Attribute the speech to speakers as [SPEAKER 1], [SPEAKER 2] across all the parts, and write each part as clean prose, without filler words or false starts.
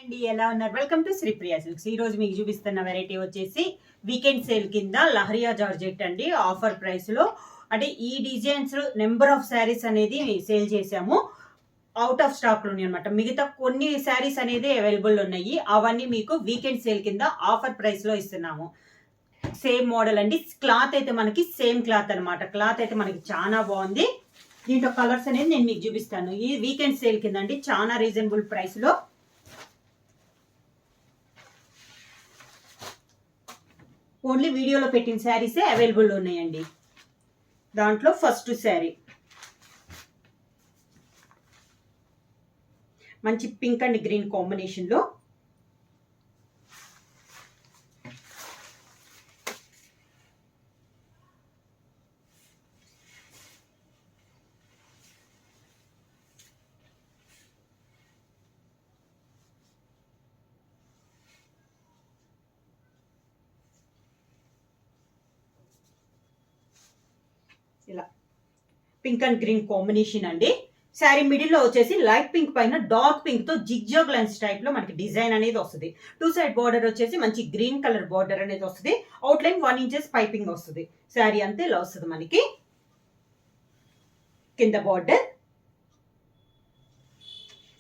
[SPEAKER 1] అండి, ఎలా ఉన్నారు? Welcome to Sripriya silks. ఈ రోజు మీకు చూపిస్తున్న వెరైటీ వచ్చేసి వీకెండ్ సేల్ కింద లహరియా జార్జెట్ అండి. ఆఫర్ ప్రైస్ లో అంటే ఈ డిజైన్స్ నెంబర్ ఆఫ్ శారీస్ అనేది సేల్ చేసాము. అవుట్ ఆఫ్ స్టాక్ లో అనమాట. మిగతా కొన్ని శారీస్ అనేది అవైలబుల్ ఉన్నాయి. అవన్నీ మీకు వీకెండ్ సేల్ కింద ఆఫర్ ప్రైస్ లో ఇస్తున్నాము. సేమ్ మోడల్ అండి. క్లాత్ అయితే మనకి సేమ్ క్లాత్ అనమాట. క్లాత్ అయితే మనకి చాలా బాగుంది. దీంట్లో కలర్స్ అనేది నేను మీకు చూపిస్తాను. ఈ వీకెండ్ సేల్ కింద అండి, చాలా రీజనబుల్ ప్రైస్ లో ఓన్లీ వీడియోలో పెట్టిన శారీసే అవైలబుల్ ఉన్నాయండి. దాంట్లో ఫస్ట్ శారీ మంచి పింక్ అండ్ గ్రీన్ కాంబినేషన్ లో ఇలా పింక్ అండ్ గ్రీన్ కాంబినేషన్ అండి. శారీ మిడిల్ లో వచ్చేసి లైట్ పింక్ పైన డార్క్ పింక్ తో జిగ్జాగ్ లైన్స్ టైప్ లో మనకి డిజైన్ అనేది వస్తుంది. టూ సైడ్ బార్డర్ వచ్చేసి మంచి గ్రీన్ కలర్ బార్డర్ అనేది వస్తుంది. అవుట్ లైన్ 1 ఇంచెస్ పైపింగ్ వస్తుంది. శారీ అంతే ఇలా వస్తుంది మనకి. కింద బార్డర్,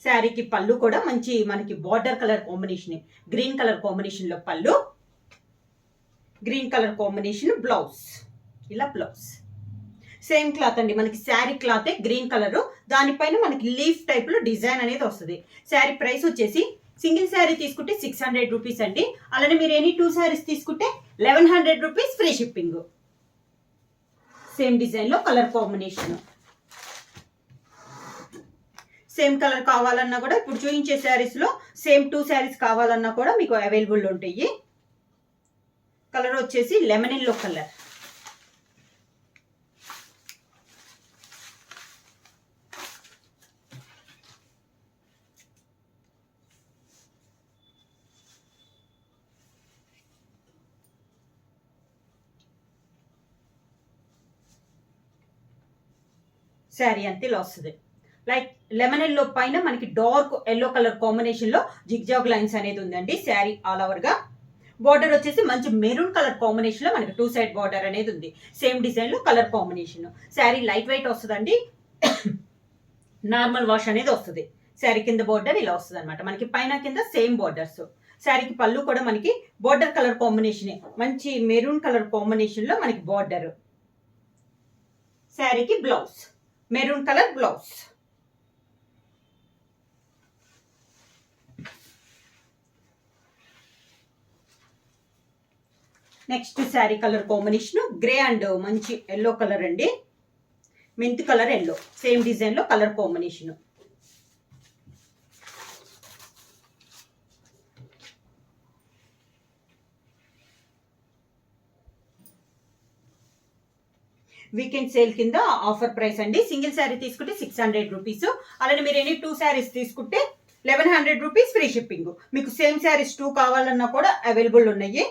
[SPEAKER 1] శారీకి పళ్ళు కూడా మంచి మనకి border colour combination, green colour combination లో పళ్ళు, గ్రీన్ కలర్ కాంబినేషన్ బ్లౌజ్. ఇలా బ్లౌజ్ సేమ్ క్లాత్ అండి. మనకి శారీ క్లాతే గ్రీన్ కలర్, దానిపైన మనకి లీఫ్ టైప్ లో డిజైన్ అనేది వస్తుంది. శారీ ప్రైస్ వచ్చేసి సింగిల్ శారీ తీసుకుంటే 600 రూపీస్ అండి. అలానే మీరు ఎనీ 2 శారీస్ తీసుకుంటే 1100 rupees free shipping. Same design లో కలర్ కాంబినేషన్. సేమ్ కలర్ కావాలన్నా కూడా ఇప్పుడు చూపించే శారీస్ లో సేమ్ 2 శారీస్ కావాలన్నా కూడా మీకు అవైలబుల్ ఉంటాయి. కలర్ వచ్చేసి లెమన్ ఎల్లో కలర్. శారీ అంతే ఇలా వస్తుంది. లైక్ లెమన్ ఎల్లో పైన మనకి డార్క్ ఎల్లో కలర్ కాంబినేషన్ లో జిగ్జాగ్ లైన్స్ అనేది ఉందండి. శారీ ఆల్ ఓవర్ గా బార్డర్ వచ్చేసి మంచి మెరూన్ కలర్ కాంబినేషన్ లో మనకి 2 సైడ్ బార్డర్ అనేది ఉంది. సేమ్ డిజైన్ లో colour combination. Sari light weight వస్తుందండి. నార్మల్ వాష్ అనేది వస్తుంది. శారీ కింద బార్డర్ ఇలా వస్తుంది అనమాట. మనకి పైన కింద సేమ్ బార్డర్స్. శారీకి పళ్ళు కూడా మనకి బార్డర్ కలర్ కాంబినేషన్, మంచి మెరూన్ కలర్ కాంబినేషన్ లో మనకి బార్డర్. శారీకి blouse maroon colour blouse. Next sari colour combination grey and మంచి ఎల్లో కలర్ అండి. Mint colour yellow. Same design లో కలర్ కాంబినేషన్. వీకెండ్ సేల్ కింద ఆఫర్ ప్రైస్ అండి. సింగిల్ శారీ తీసుకుంటే 600 రూపీస్. అలానే మీరు ఎనీ 2 శారీస్ తీసుకుంటే 1100 రూపీస్ ఫ్రీ షిప్పింగ్. మీకు సేమ్ శారీస్ 2 కావాలన్నా కూడా అవైలబుల్ ఉన్నాయి.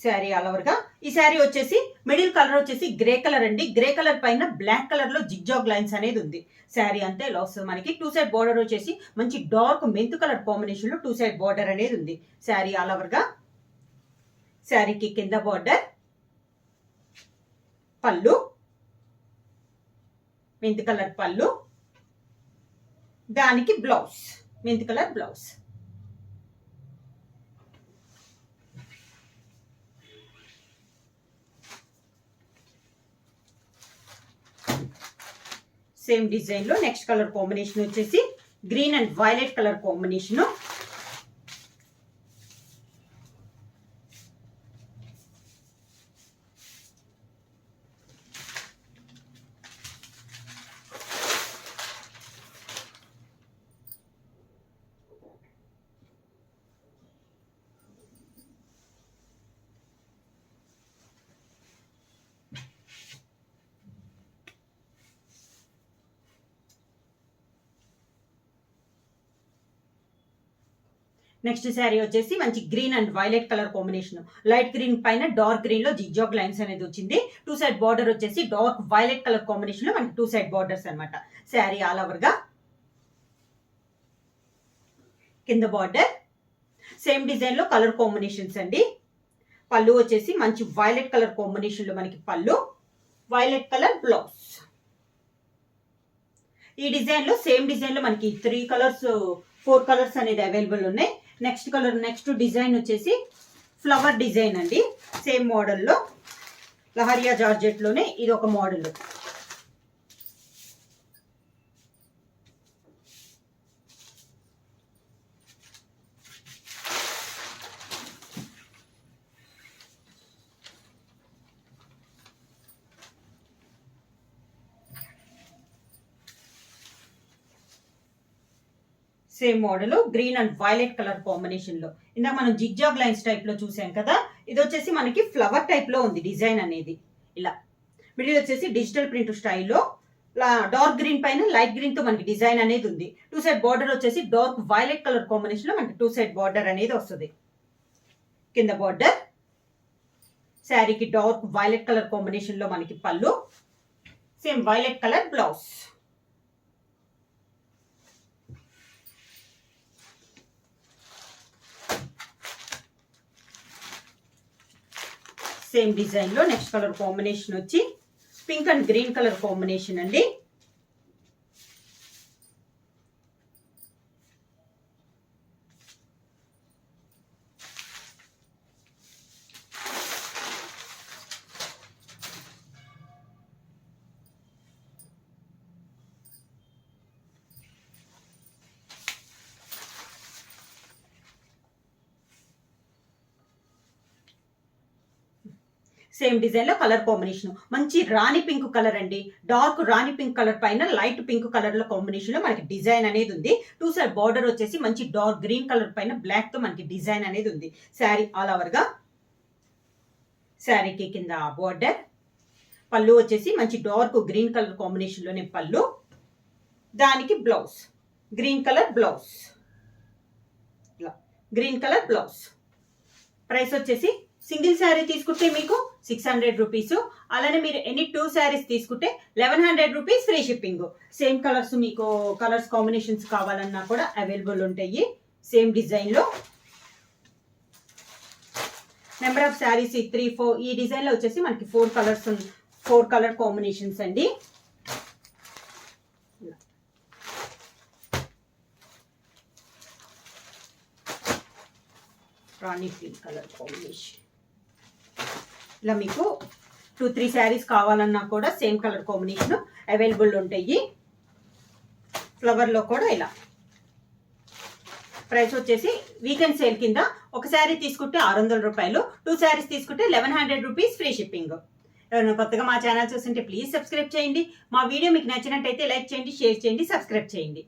[SPEAKER 1] శారీ ఆల్ ఓవర్ గా. ఈ శారీ వచ్చేసి మిడిల్ కలర్ వచ్చేసి గ్రే కలర్ అండి. గ్రే కలర్ పైన బ్లాక్ కలర్ లో జిగ్జాగ్ లైన్స్ అనేది ఉంది. శారీ అంతే ఇలా వస్తుంది మనకి. 2 సైడ్ బార్డర్ వచ్చేసి మంచి డార్క్ మెంత్ కలర్ కాంబినేషన్ లో 2 సైడ్ బార్డర్ అనేది ఉంది. శారీ ఆల్ ఓవర్ గా. శారీకి కింద బార్డర్, పళ్ళు మెంత్ కలర్ పళ్ళు, దానికి blouse mint colour blouse. Same design లో నెక్స్ట్ కలర్ కాంబినేషన్ వచ్చేసి green and violet colour combination. Next sari వచ్చేసి మంచి green and violet colour combination, light green పైన డార్క్ గ్రీన్ లో జిగ్జాగ్ లైన్స్ అనేది వచ్చింది. 2 సైడ్ బార్డర్ వచ్చేసి డార్క్ వైలెట్ కలర్ కాంబినేషన్ లో మనకి 2 సైడ్ బార్డర్స్ అనమాట. శారీ ఆల్ ఓవర్ గా కింద బార్డర్ సేమ్ డిజైన్ లో కలర్ కాంబినేషన్స్ అండి. పళ్ళు వచ్చేసి మంచి వైలెట్ కలర్ కాంబినేషన్ లో మనకి పళ్ళు, వైలెట్ కలర్ బ్లౌజ్. ఈ డిజైన్ లో సేమ్ డిజైన్ లో మనకి 3 కలర్స్ 4 కలర్స్ అనేది అవైలబుల్ ఉన్నాయి. నెక్స్ట్ డిజైన్ వచ్చేసి ఫ్లవర్ డిజైన్ అండి. సేమ్ మోడల్లో లహరియా జార్జెట్ లోనే ఇది ఒక model. Same model green and violet colour combination లో. ఇందాక మనం జిగ్జాగ్ లైన్స్ టైప్ లో చూసాం కదా, ఇది వచ్చేసి మనకి ఫ్లవర్ టైప్ లో ఉంది డిజైన్ అనేది. ఇలా మిడిల్ వచ్చేసి డిజిటల్ ప్రింట్ స్టైల్లో డార్క్ గ్రీన్ పైన లైట్ గ్రీన్ తో మనకి డిజైన్ అనేది ఉంది. 2 సైడ్ బార్డర్ వచ్చేసి డార్క్ వైలెట్ కలర్ కాంబినేషన్ లో మనకి 2 సైడ్ బార్డర్ అనేది వస్తుంది. కింద బార్డర్ శారీకి డార్క్ వైలెట్ కలర్ కాంబినేషన్ లో మనకి పళ్ళు, same violet colour blouse. Same design లో నెక్స్ట్ కలర్ కాంబినేషన్ వచ్చి pink and green colour combination అండి. సేమ్ డిజైన్ లో కలర్ కాంబినేషన్ మంచి రాణి పింక్ కలర్ అండి. డార్క్ రాణి పింక్ కలర్ పైన లైట్ పింక్ కలర్ లో కాంబినేషన్ లో మనకి డిజైన్ అనేది ఉంది. 2 సైడ్ బార్డర్ వచ్చేసి మంచి డార్క్ గ్రీన్ కలర్ పైన బ్లాక్ తో మనకి డిజైన్ అనేది ఉంది. శారీ ఆల్ ఓవర్ గా శారీకి కింద బార్డర్, పళ్ళు వచ్చేసి మంచి డార్క్ గ్రీన్ కలర్ కాంబినేషన్ లోనే పళ్ళు, దానికి blouse green colour blouse. Green colour blouse. Price వచ్చేసి సింగిల్ శారీ తీసుకుంటే మీకు 600 రూపీస్, అలానే మీరు ఎనీ 2 శారీస్ తీసుకుంటే 1100 rupees free shipping. Same colours మీకు కలర్స్ కాంబినేషన్స్ కావాలన్నా కూడా అవైలబుల్ ఉంటాయి. సేమ్ డిజైన్ లో నెంబర్ ఆఫ్ శారీస్ 3, 4. ఈ డిజైన్ లో వచ్చేసి మనకి 4 కలర్ కాంబినేషన్స్ అండి. రాణి పింక్ కలర్ కాంబినేషన్. ఇలా మీకు 2-3 శారీస్ కావాలన్నా కూడా సేమ్ కలర్ కాంబినేషన్ అవైలబుల్ ఉంటాయి. ఫ్లవర్ లో కూడా ఇలా. ప్రైస్ వచ్చేసి వీకెండ్ సేల్ కింద ఒక శారీ తీసుకుంటే 600 రూపాయలు, 2 శారీస్ తీసుకుంటే 1100 రూపీస్ ఫ్రీ షిప్పింగ్. ఎవరైనా కొత్తగా మా ఛానల్ చూస్తుంటే ప్లీజ్ సబ్స్క్రైబ్ చేయండి. మా వీడియో మీకు నచ్చినట్టయితే లైక్ చేయండి, షేర్ చేయండి, సబ్స్క్రైబ్ చేయండి.